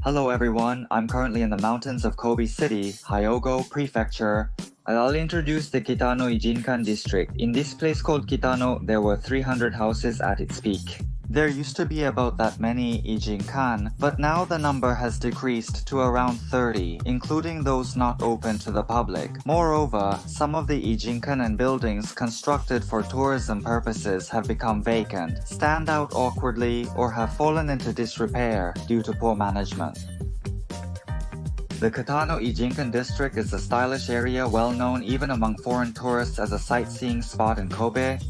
Hello everyone, I'm currently in the mountains of Kobe City, Hyogo Prefecture. I'll introduce the Kitano Ijinkan district. In this place called Kitano, there were 300 houses at its peak. There used to be about that many Ijinkan, but now the number has decreased to around 30, including those not open to the public. Moreover, some of the Ijinkan and buildings constructed for tourism purposes have become vacant, stand out awkwardly, or have fallen into disrepair due to poor management. The Kitano Ijinkan district is a stylish area well known even among foreign tourists as a sightseeing spot in Kobe.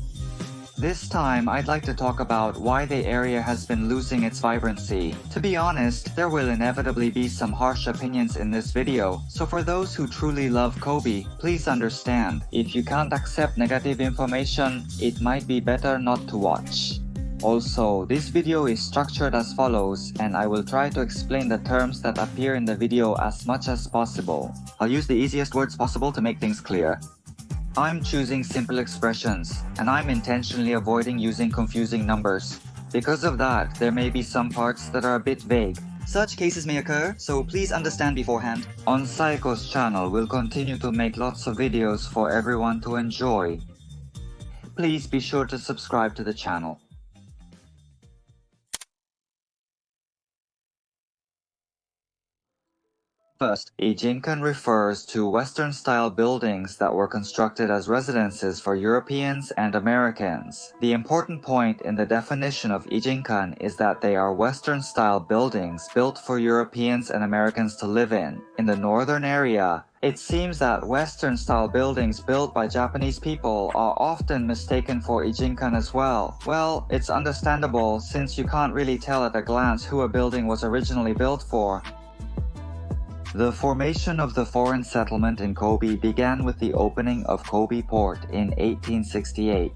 This time, I'd like to talk about why the area has been losing its vibrancy. To be honest, there will inevitably be some harsh opinions in this video, so for those who truly love Kobe, please understand. If you can't accept negative information, it might be better not to watch. Also, this video is structured as follows, and I will try to explain the terms that appear in the video as much as possible. I'll use the easiest words possible to make things clear. I'm choosing simple expressions, and I'm intentionally avoiding using confusing numbers. Because of that, there may be some parts that are a bit vague. Such cases may occur, so please understand beforehand. On Saiko's channel, we'll continue to make lots of videos for everyone to enjoy. Please be sure to subscribe to the channel. First, Ijinkan refers to Western-style buildings that were constructed as residences for Europeans and Americans. The important point in the definition of Ijinkan is that they are Western-style buildings built for Europeans and Americans to live in. In the northern area, it seems that Western-style buildings built by Japanese people are often mistaken for Ijinkan as well. Well, it's understandable since you can't really tell at a glance who a building was originally built for. The formation of the foreign settlement in Kobe began with the opening of Kobe Port in 1868.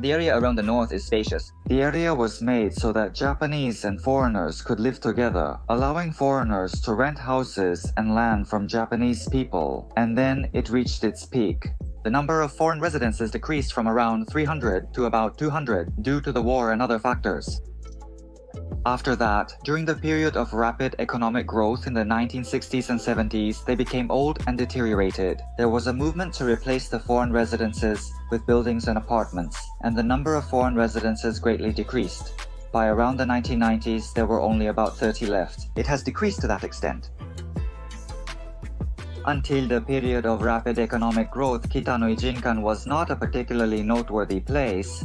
The area around the north is spacious. The area was made so that Japanese and foreigners could live together, allowing foreigners to rent houses and land from Japanese people, and then it reached its peak. The number of foreign residences decreased from around 300 to about 200 due to the war and other factors. After that, during the period of rapid economic growth in the 1960s and 70s, they became old and deteriorated. There was a movement to replace the foreign residences with buildings and apartments, and the number of foreign residences greatly decreased. By around the 1990s, there were only about 30 left. It has decreased to that extent. Until the period of rapid economic growth, Kitano Ijinkan was not a particularly noteworthy place.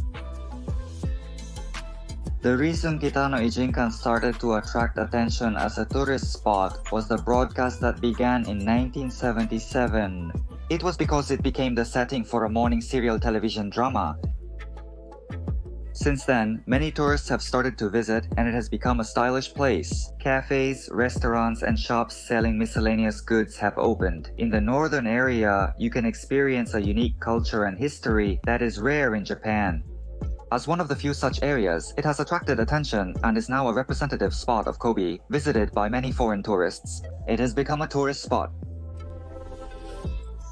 The reason Kitano Ijinkan started to attract attention as a tourist spot was the broadcast that began in 1977. It was because it became the setting for a morning serial television drama. Since then, many tourists have started to visit, and it has become a stylish place. Cafes, restaurants, and shops selling miscellaneous goods have opened. In the northern area, you can experience a unique culture and history that is rare in Japan. As one of the few such areas, it has attracted attention and is now a representative spot of Kobe, visited by many foreign tourists. It has become a tourist spot.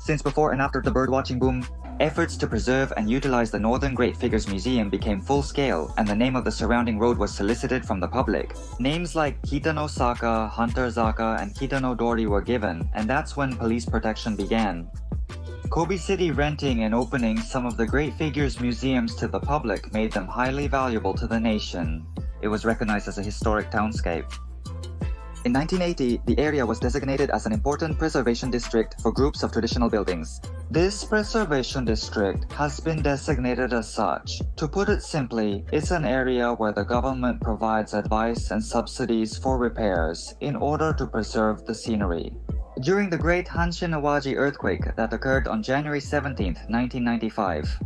Since before and after the birdwatching boom, efforts to preserve and utilize the Northern Great Figures Museum became full-scale, and the name of the surrounding road was solicited from the public. Names like Kitano Saka, Hunter Zaka, and Kitano Dori were given, and that's when police protection began. Kobe City renting and opening some of the Great Figures museums to the public made them highly valuable to the nation. It was recognized as a historic townscape. In 1980, the area was designated as an important preservation district for groups of traditional buildings. This preservation district has been designated as such. To put it simply, it's an area where the government provides advice and subsidies for repairs in order to preserve the scenery. During the great Hanshin-Awaji earthquake that occurred on January 17, 1995,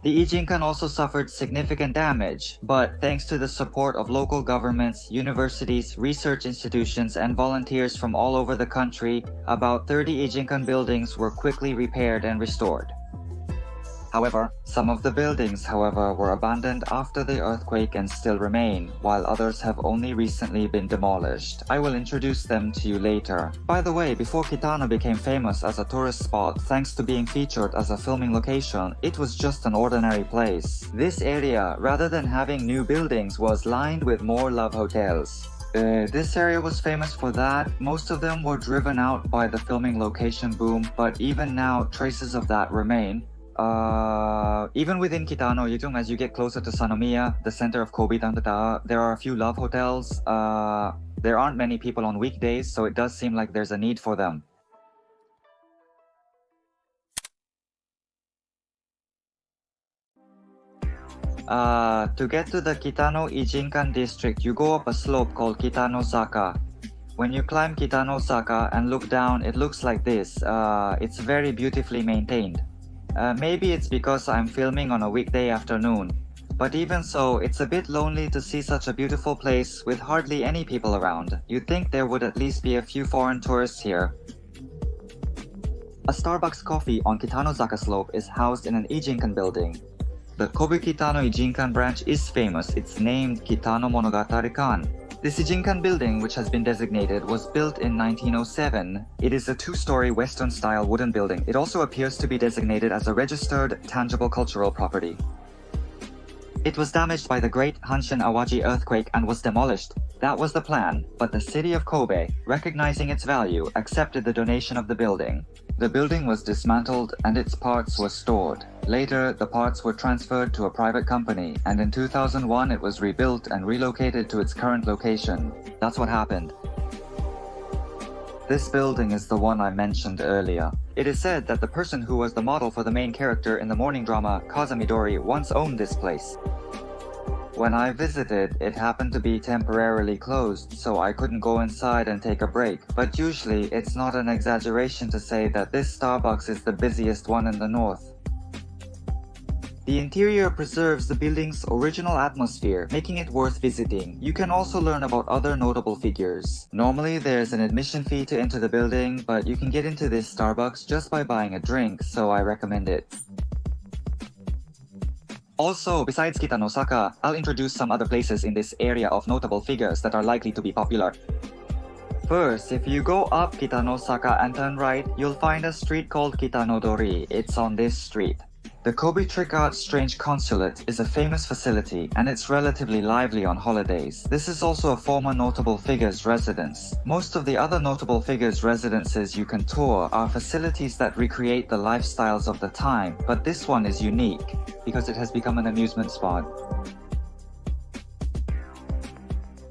the Ijinkan also suffered significant damage, but thanks to the support of local governments, universities, research institutions, and volunteers from all over the country, about 30 Ijinkan buildings were quickly repaired and restored. However, some of the buildings, were abandoned after the earthquake and still remain, while others have only recently been demolished. I will introduce them to you later. By the way, before Kitano became famous as a tourist spot thanks to being featured as a filming location, it was just an ordinary place. This area, rather than having new buildings, was lined with more love hotels. This area was famous for that. Most of them were driven out by the filming location boom, but even now, traces of that remain. Even within Kitano Ijinkan, as you get closer to Sanomiya, the center of Kobe, there are a few love hotels. There aren't many people on weekdays, so it does seem like there's a need for them. To get to the Kitano Ijinkan district, you go up a slope called Kitano Saka. When you climb Kitano Saka and look down, it looks like this. It's very beautifully maintained. Maybe it's because I'm filming on a weekday afternoon. But even so, it's a bit lonely to see such a beautiful place with hardly any people around. You'd think there would at least be a few foreign tourists here. A Starbucks coffee on Kitano Saka slope is housed in an Ijinkan building. The Kobe Kitano Ijinkan branch is famous. It's named Kitano Monogatari-kan. This Ijinkan building, which has been designated, was built in 1907. It is a two-story Western-style wooden building. It also appears to be designated as a registered, tangible cultural property. It was damaged by the Great Hanshin-Awaji earthquake and was demolished. That was the plan, but the city of Kobe, recognizing its value, accepted the donation of the building. The building was dismantled and its parts were stored. Later, the parts were transferred to a private company, and in 2001 it was rebuilt and relocated to its current location. That's what happened. This building is the one I mentioned earlier. It is said that the person who was the model for the main character in the morning drama Kazamidori once owned this place. When I visited, it happened to be temporarily closed, so I couldn't go inside and take a break. But usually, it's not an exaggeration to say that this Starbucks is the busiest one in the north. The interior preserves the building's original atmosphere, making it worth visiting. You can also learn about other notable figures. Normally, there's an admission fee to enter the building, but you can get into this Starbucks just by buying a drink, so I recommend it. Also, besides Kitano Saka, I'll introduce some other places in this area of notable figures that are likely to be popular. First, if you go up Kitano Saka and turn right, you'll find a street called Kitano Dori. It's on this street. The Kobe Trick Art Strange Consulate is a famous facility, and it's relatively lively on holidays. This is also a former notable figure's residence. Most of the other notable figures' residences you can tour are facilities that recreate the lifestyles of the time, but this one is unique because it has become an amusement spot.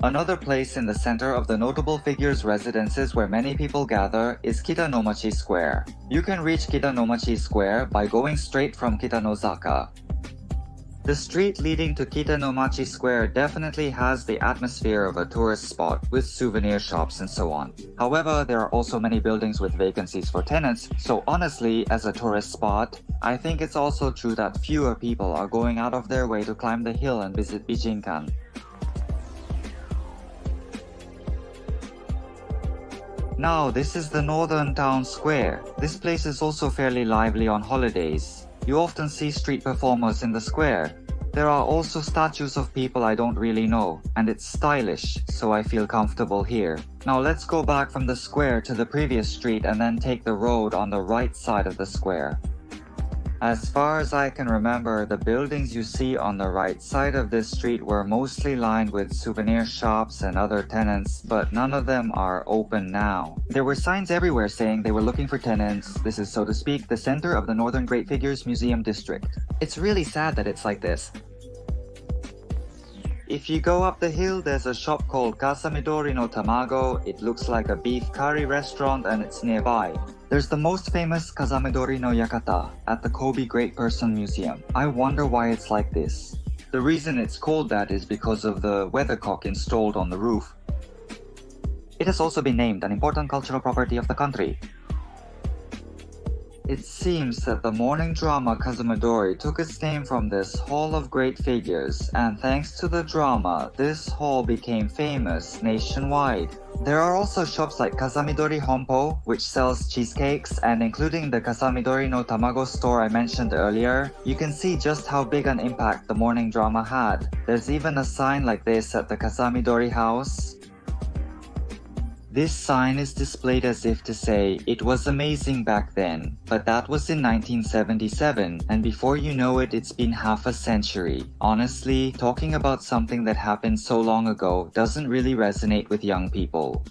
Another place in the center of the notable figures' residences where many people gather is Kitanomachi Square. You can reach Kitanomachi Square by going straight from Kitanozaka. The street leading to Kitanomachi Square definitely has the atmosphere of a tourist spot with souvenir shops and so on. However, there are also many buildings with vacancies for tenants, so honestly, as a tourist spot, I think it's also true that fewer people are going out of their way to climb the hill and visit Ijinkan. Now, this is the Northern Town Square. This place is also fairly lively on holidays. You often see street performers in the square. There are also statues of people I don't really know, and it's stylish, so I feel comfortable here. Now let's go back from the square to the previous street and then take the road on the right side of the square. As far as I can remember, the buildings you see on the right side of this street were mostly lined with souvenir shops and other tenants, but none of them are open now. There were signs everywhere saying they were looking for tenants. This is, so to speak, the center of the Northern Great Figures Museum District. It's really sad that it's like this. If you go up the hill, there's a shop called Kasamidori no Tamago. It looks like a beef curry restaurant and it's nearby. There's the most famous Kazamidori no Yakata at the Kobe Great Person Museum. I wonder why it's like this. The reason it's called that is because of the weathercock installed on the roof. It has also been named an important cultural property of the country. It seems that the morning drama Kazamidori took its name from this Hall of Great Figures, and thanks to the drama, this hall became famous nationwide. There are also shops like Kazamidori Honpo, which sells cheesecakes, and including the Kazamidori no Tamago store I mentioned earlier, you can see just how big an impact the morning drama had. There's even a sign like this at the Kazamidori house. This sign is displayed as if to say, it was amazing back then, but that was in 1977, and before you know it, it's been half a century. Honestly, talking about something that happened so long ago doesn't really resonate with young people.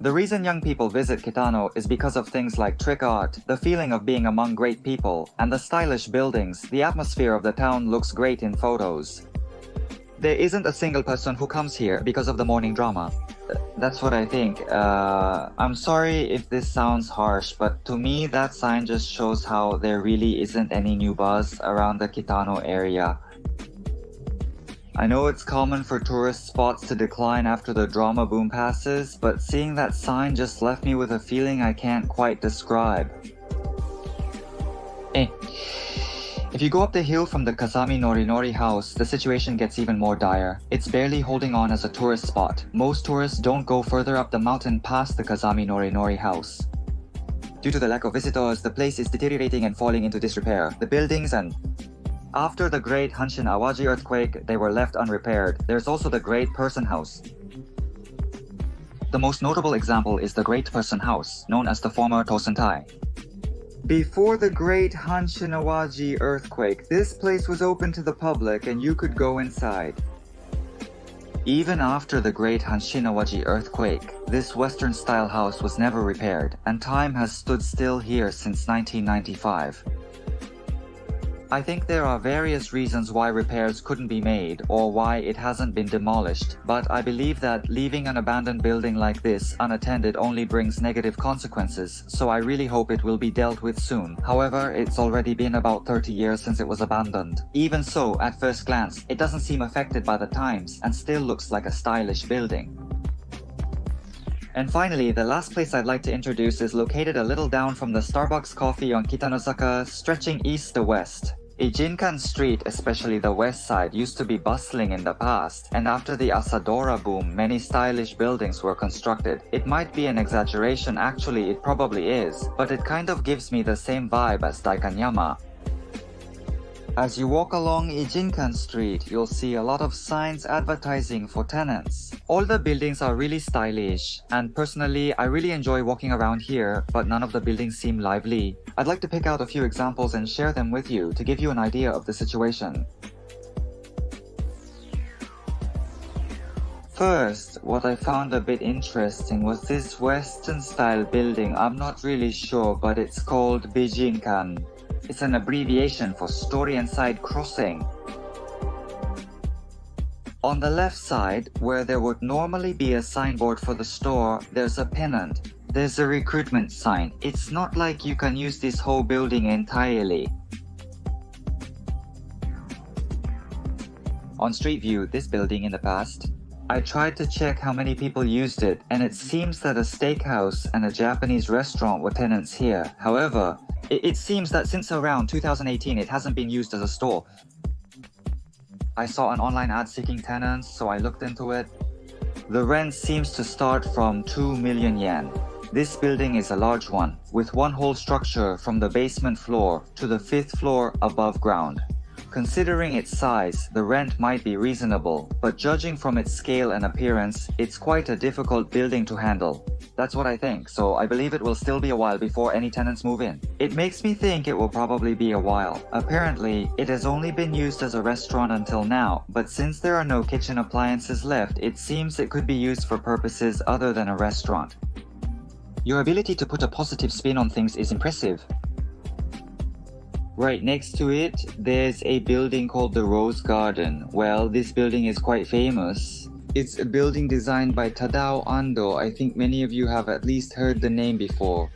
The reason young people visit Kitano is because of things like trick art, the feeling of being among great people, and the stylish buildings. The atmosphere of the town looks great in photos. There isn't a single person who comes here because of the morning drama. That's what I think. I'm sorry if this sounds harsh, but to me that sign just shows how there really isn't any new buzz around the Kitano area. I know it's common for tourist spots to decline after the drama boom passes, but seeing that sign just left me with a feeling I can't quite describe. If you go up the hill from the Kazami Norinori house, the situation gets even more dire. It's barely holding on as a tourist spot. Most tourists don't go further up the mountain past the Kazami Norinori house. Due to the lack of visitors, the place is deteriorating and falling into disrepair. The buildings and... After the Great Hanshin-Awaji earthquake, they were left unrepaired. There's also the Great Person House. The most notable example is the Great Person House, known as the former Tosentai. Before the Great Hanshin-Awaji earthquake, this place was open to the public and you could go inside. Even after the Great Hanshin-Awaji earthquake, this Western-style house was never repaired, and time has stood still here since 1995. I think there are various reasons why repairs couldn't be made or why it hasn't been demolished, but I believe that leaving an abandoned building like this unattended only brings negative consequences, so I really hope it will be dealt with soon. However, it's already been about 30 years since it was abandoned. Even so, at first glance, it doesn't seem affected by the times and still looks like a stylish building. And finally, the last place I'd like to introduce is located a little down from the Starbucks coffee on Kitanozaka, stretching east to west. Ijinkan Street, especially the west side, used to be bustling in the past, and after the Asadora boom, many stylish buildings were constructed. It might be an exaggeration, actually it probably is, but it kind of gives me the same vibe as Daikanyama. As you walk along Ijinkan Street, you'll see a lot of signs advertising for tenants. All the buildings are really stylish, and personally, I really enjoy walking around here, but none of the buildings seem lively. I'd like to pick out a few examples and share them with you to give you an idea of the situation. First, what I found a bit interesting was this Western-style building. I'm not really sure, but it's called Bijinkan. It's an abbreviation for Story and Side Crossing. On the left side, where there would normally be a signboard for the store, there's a pennant. There's a recruitment sign. It's not like you can use this whole building entirely. On Street View, this building in the past, I tried to check how many people used it, and it seems that a steakhouse and a Japanese restaurant were tenants here. However, it seems that since around 2018 it hasn't been used as a store. I saw an online ad seeking tenants, so I looked into it. The rent seems to start from 2 million yen. This building is a large one, with one whole structure from the basement floor to the 5th floor above ground. Considering its size, the rent might be reasonable, but judging from its scale and appearance, it's quite a difficult building to handle. That's what I think, so I believe it will still be a while before any tenants move in. It makes me think it will probably be a while. Apparently, it has only been used as a restaurant until now, but since there are no kitchen appliances left, it seems it could be used for purposes other than a restaurant. Your ability to put a positive spin on things is impressive. Right next to it, there's a building called the Rose Garden. Well, this building is quite famous. It's a building designed by Tadao Ando. I think many of you have at least heard the name before.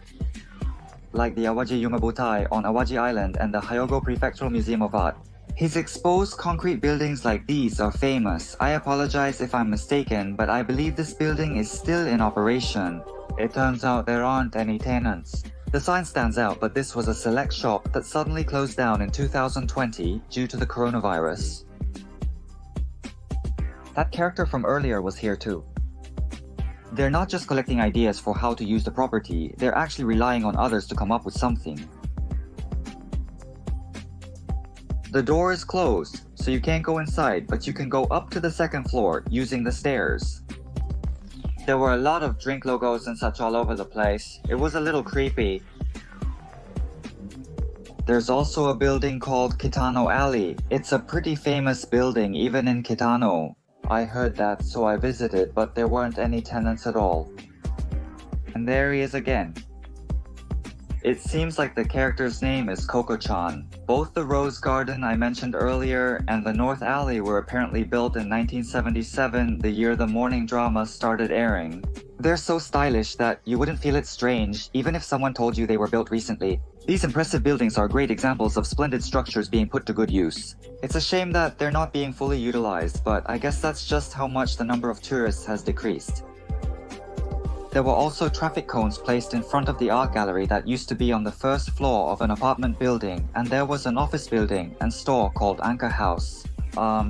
Like the Awaji Yumabutai on Awaji Island and the Hyogo Prefectural Museum of Art. His exposed concrete buildings like these are famous. I apologize if I'm mistaken, but I believe this building is still in operation. It turns out there aren't any tenants. The sign stands out, but this was a select shop that suddenly closed down in 2020 due to the coronavirus. That character from earlier was here too. They're not just collecting ideas for how to use the property, they're actually relying on others to come up with something. The door is closed, so you can't go inside, but you can go up to the 2nd floor using the stairs. There were a lot of drink logos and such all over the place. It was a little creepy. There's also a building called Kitano Alley. It's a pretty famous building even in Kitano. I heard that, so I visited, but there weren't any tenants at all. And there he is again. It seems like the character's name is Coco-chan. Both the Rose Garden I mentioned earlier and the North Alley were apparently built in 1977, the year the morning drama started airing. They're so stylish that you wouldn't feel it strange, even if someone told you they were built recently. These impressive buildings are great examples of splendid structures being put to good use. It's a shame that they're not being fully utilized, but I guess that's just how much the number of tourists has decreased. There were also traffic cones placed in front of the art gallery that used to be on the first floor of an apartment building, and there was an office building and store called Anchor House.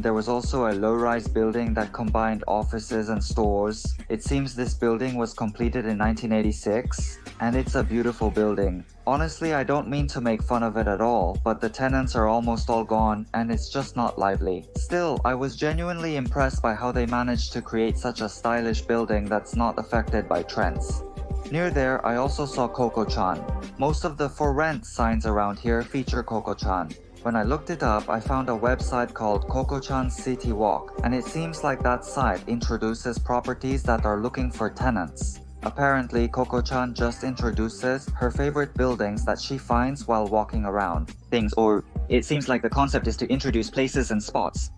There was also a low-rise building that combined offices and stores. It seems this building was completed in 1986, and it's a beautiful building. Honestly, I don't mean to make fun of it at all, but the tenants are almost all gone, and it's just not lively. Still, I was genuinely impressed by how they managed to create such a stylish building that's not affected by trends. Near there, I also saw Coco-chan. Most of the for rent signs around here feature Coco-chan. When I looked it up, I found a website called Coco-chan City Walk, and it seems like that site introduces properties that are looking for tenants. Apparently, Coco-chan just introduces her favorite buildings that she finds while walking around. Or it seems like the concept is to introduce places and spots.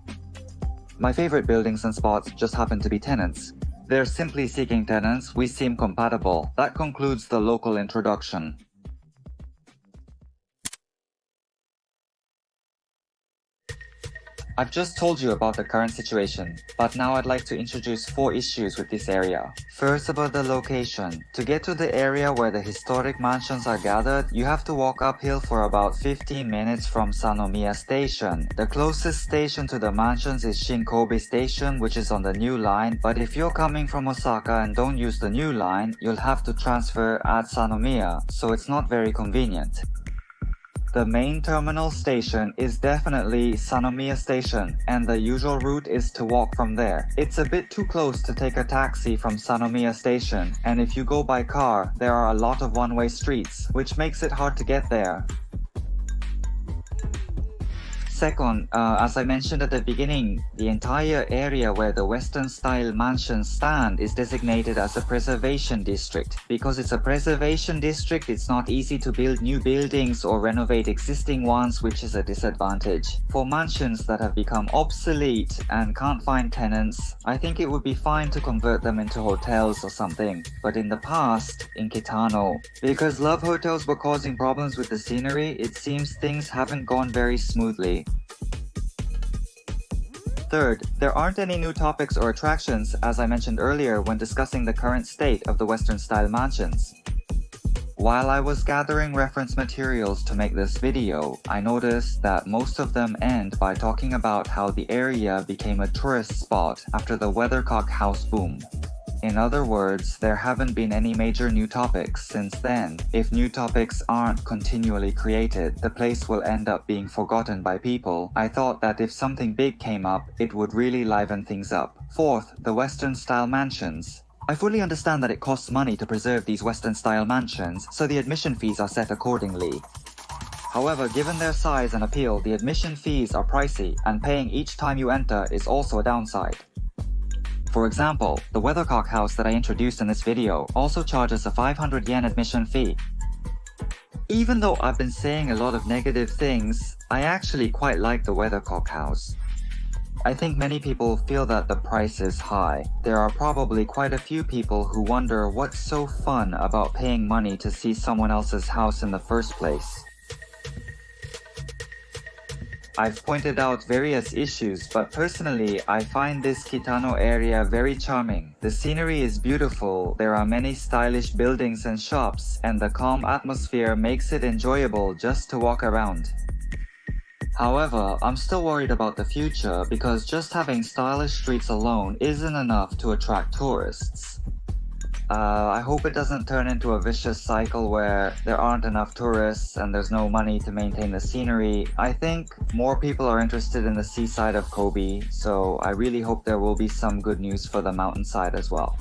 My favorite buildings and spots just happen to be tenants. They're simply seeking tenants. We seem compatible. That concludes the local introduction. I've just told you about the current situation, but now I'd like to introduce 4 issues with this area. First, about the location. To get to the area where the historic mansions are gathered, you have to walk uphill for about 15 minutes from Sanomiya Station. The closest station to the mansions is Shin-Kobe Station, which is on the new line, but if you're coming from Osaka and don't use the new line, you'll have to transfer at Sanomiya, so it's not very convenient. The main terminal station is definitely Sanomiya Station, and the usual route is to walk from there. It's a bit too close to take a taxi from Sanomiya Station, and if you go by car, there are a lot of one-way streets, which makes it hard to get there. Second, as I mentioned at the beginning, the entire area where the Western-style mansions stand is designated as a preservation district. Because it's a preservation district, it's not easy to build new buildings or renovate existing ones, which is a disadvantage. For mansions that have become obsolete and can't find tenants, I think it would be fine to convert them into hotels or something. But in the past, in Kitano, because love hotels were causing problems with the scenery, it seems things haven't gone very smoothly. Third, there aren't any new topics or attractions, as I mentioned earlier when discussing the current state of the Western-style mansions. While I was gathering reference materials to make this video, I noticed that most of them end by talking about how the area became a tourist spot after the Weathercock House boom. In other words, there haven't been any major new topics since then. If new topics aren't continually created, the place will end up being forgotten by people. I thought that if something big came up, it would really liven things up. Fourth, the Western-style mansions. I fully understand that it costs money to preserve these Western-style mansions, so the admission fees are set accordingly. However, given their size and appeal, the admission fees are pricey, and paying each time you enter is also a downside. For example, the Weathercock House that I introduced in this video also charges a 500 yen admission fee. Even though I've been saying a lot of negative things, I actually quite like the Weathercock House. I think many people feel that the price is high. There are probably quite a few people who wonder what's so fun about paying money to see someone else's house in the first place. I've pointed out various issues, but personally, I find this Kitano area very charming. The scenery is beautiful, there are many stylish buildings and shops, and the calm atmosphere makes it enjoyable just to walk around. However, I'm still worried about the future because just having stylish streets alone isn't enough to attract tourists. I hope it doesn't turn into a vicious cycle where there aren't enough tourists and there's no money to maintain the scenery. I think more people are interested in the seaside of Kobe, so I really hope there will be some good news for the mountainside as well.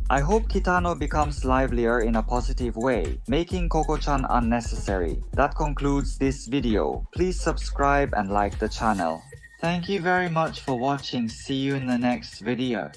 I hope Kitano becomes livelier in a positive way, making Koko-chan unnecessary. That concludes this video. Please subscribe and like the channel. Thank you very much for watching. See you in the next video.